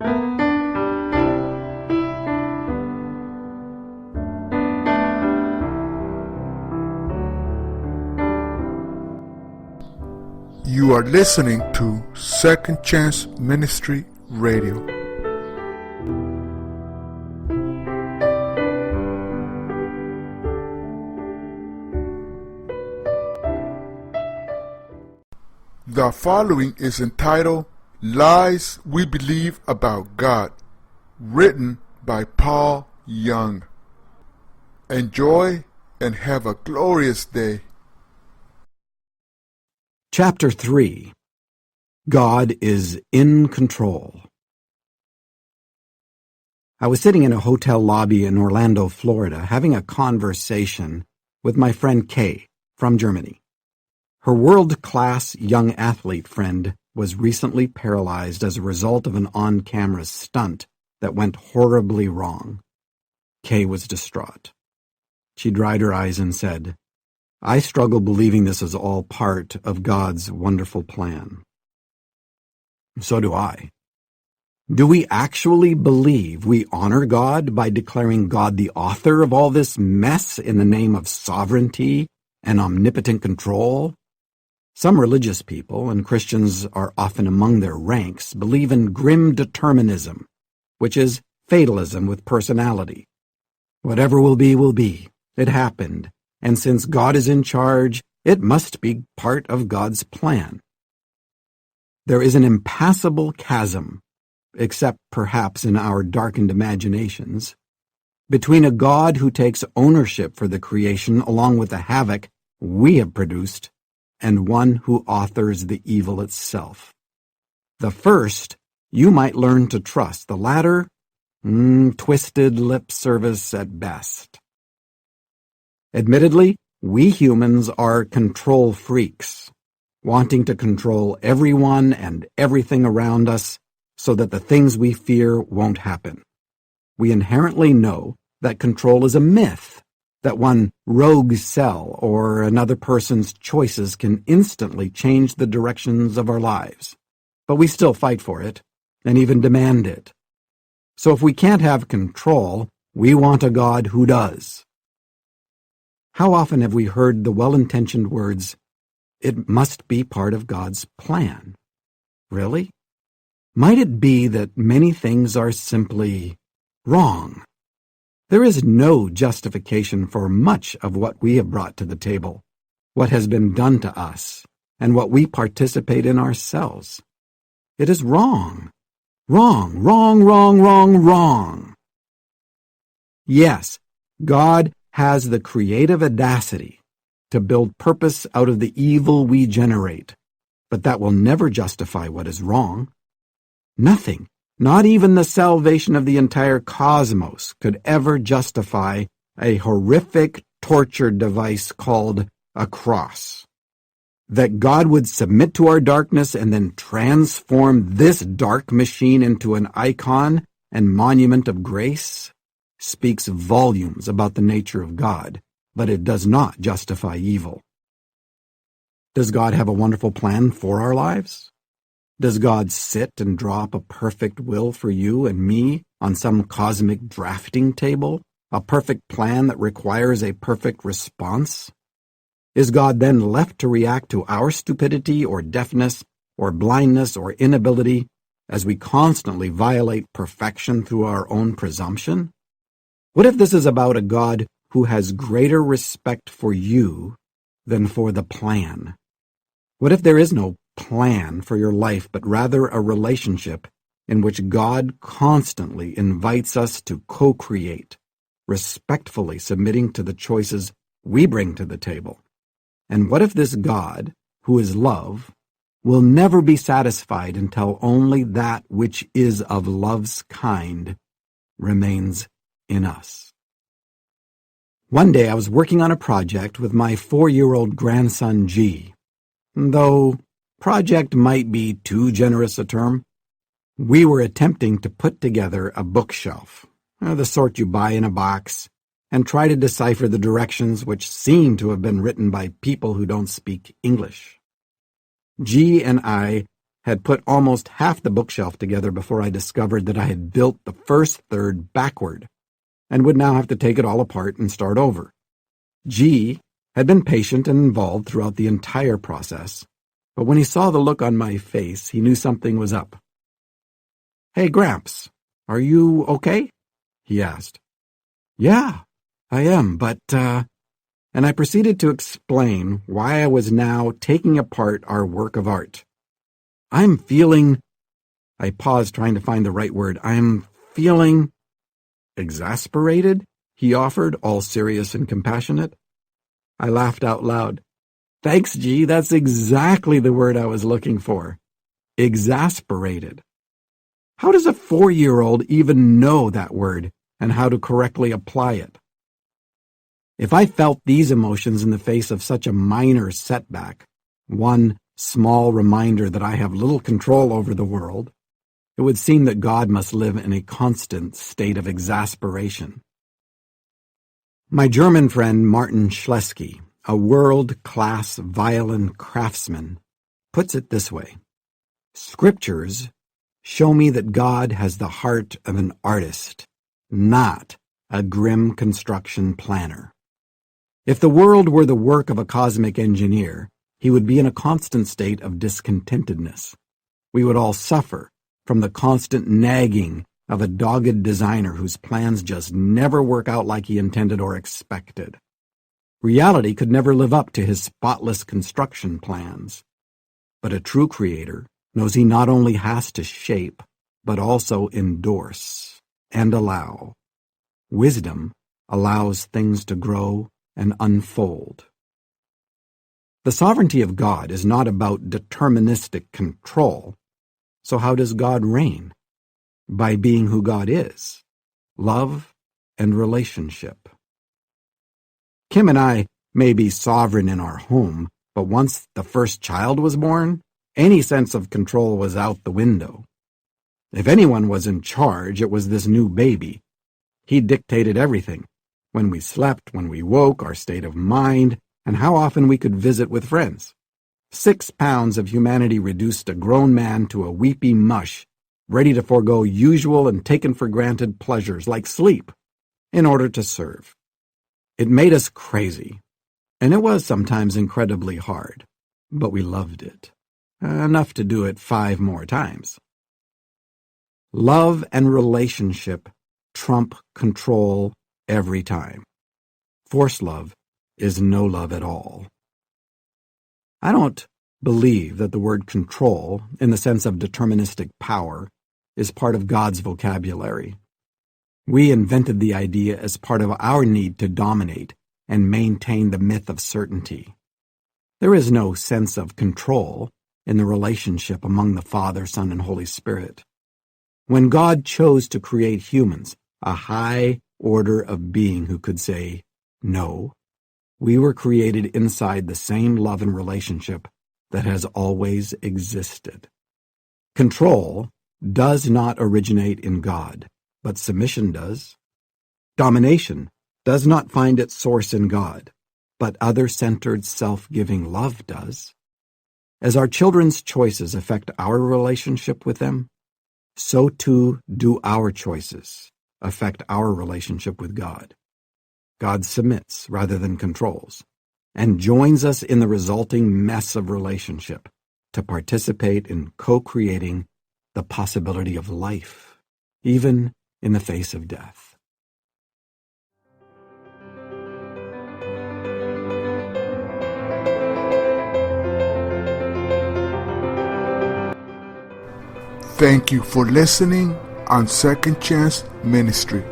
You are listening to Second Chance Ministry Radio. The following is entitled Lies We Believe About God, written by Paul Young. Enjoy and have a glorious day. Chapter 3. God is in control. I was sitting in a hotel lobby in Orlando, Florida, having a conversation with my friend Kay from Germany. Her world-class young athlete friend was recently paralyzed as a result of an on-camera stunt that went horribly wrong. Kay was distraught. She dried her eyes and said, "I struggle believing this is all part of God's wonderful plan." So do I. Do we actually believe we honor God by declaring God the author of all this mess in the name of sovereignty and omnipotent control? Some religious people, and Christians are often among their ranks, believe in grim determinism, which is fatalism with personality. Whatever will be. It happened. And since God is in charge, it must be part of God's plan. There is an impassable chasm, except perhaps in our darkened imaginations, between a God who takes ownership for the creation along with the havoc we have produced, and one who authors the evil itself. The first, you might learn to trust. The latter, twisted lip service at best. Admittedly, we humans are control freaks, wanting to control everyone and everything around us so that the things we fear won't happen. We inherently know that control is a myth, that one rogue cell or another person's choices can instantly change the directions of our lives. But we still fight for it, and even demand it. So if we can't have control, we want a God who does. How often have we heard the well-intentioned words, "It must be part of God's plan"? Really? Might it be that many things are simply wrong? There is no justification for much of what we have brought to the table, what has been done to us, and what we participate in ourselves. It is wrong. Wrong. Yes, God has the creative audacity to build purpose out of the evil we generate, but that will never justify what is wrong. Nothing, not even the salvation of the entire cosmos, could ever justify a horrific torture device called a cross. That God would submit to our darkness and then transform this dark machine into an icon and monument of grace speaks volumes about the nature of God, but it does not justify evil. Does God have a wonderful plan for our lives? Does God sit and draw up a perfect will for you and me on some cosmic drafting table, a perfect plan that requires a perfect response? Is God then left to react to our stupidity or deafness or blindness or inability as we constantly violate perfection through our own presumption? What if this is about a God who has greater respect for you than for the plan? What if there is no plan for your life, but rather a relationship in which God constantly invites us to co-create, respectfully submitting to the choices we bring to the table? And what if this God, who is love, will never be satisfied until only that which is of love's kind remains in us? One day I was working on a project with my 4-year-old grandson G. Though project might be too generous a term, we were attempting to put together a bookshelf, the sort you buy in a box, and try to decipher the directions which seem to have been written by people who don't speak English. G and I had put almost half the bookshelf together before I discovered that I had built the first third backward, and would now have to take it all apart and start over. G had been patient and involved throughout the entire process, but when he saw the look on my face, he knew something was up. "Hey, Gramps, are you okay?" he asked. "Yeah, I am, but, And I proceeded to explain why I was now taking apart our work of art. "I'm feeling—" I paused, trying to find the right word. "I'm feeling—" "Exasperated?" he offered, all serious and compassionate. I laughed out loud. "Thanks, G, that's exactly the word I was looking for. Exasperated. How does a 4-year-old even know that word and how to correctly apply it? If I felt these emotions in the face of such a minor setback, one small reminder that I have little control over the world, it would seem that God must live in a constant state of exasperation." My German friend Martin Schlesky, a world-class violin craftsman, puts it this way: "Scriptures show me that God has the heart of an artist, not a grim construction planner. If the world were the work of a cosmic engineer, he would be in a constant state of discontentedness. We would all suffer from the constant nagging of a dogged designer whose plans just never work out like he intended or expected. Reality could never live up to his spotless construction plans. But a true creator knows he not only has to shape, but also endorse and allow. Wisdom allows things to grow and unfold." The sovereignty of God is not about deterministic control. So how does God reign? By being who God is: love and relationship. Kim and I may be sovereign in our home, but once the first child was born, any sense of control was out the window. If anyone was in charge, it was this new baby. He dictated everything: when we slept, when we woke, our state of mind, and how often we could visit with friends. 6 pounds of humanity reduced a grown man to a weepy mush, ready to forego usual and taken-for-granted pleasures like sleep in order to serve. It made us crazy, and it was sometimes incredibly hard, but we loved it, enough to do it 5 more times. Love and relationship trump control every time. Forced love is no love at all. I don't believe that the word control, in the sense of deterministic power, is part of God's vocabulary. We invented the idea as part of our need to dominate and maintain the myth of certainty. There is no sense of control in the relationship among the Father, Son, and Holy Spirit. When God chose to create humans, a high order of being who could say no, we were created inside the same love and relationship that has always existed. Control does not originate in God, but submission does. Domination does not find its source in God, but other-centered, self-giving love does. As our children's choices affect our relationship with them, so too do our choices affect our relationship with God. God submits rather than controls, and joins us in the resulting mess of relationship to participate in co-creating the possibility of life, even in the face of death. Thank you for listening on Second Chance Ministry.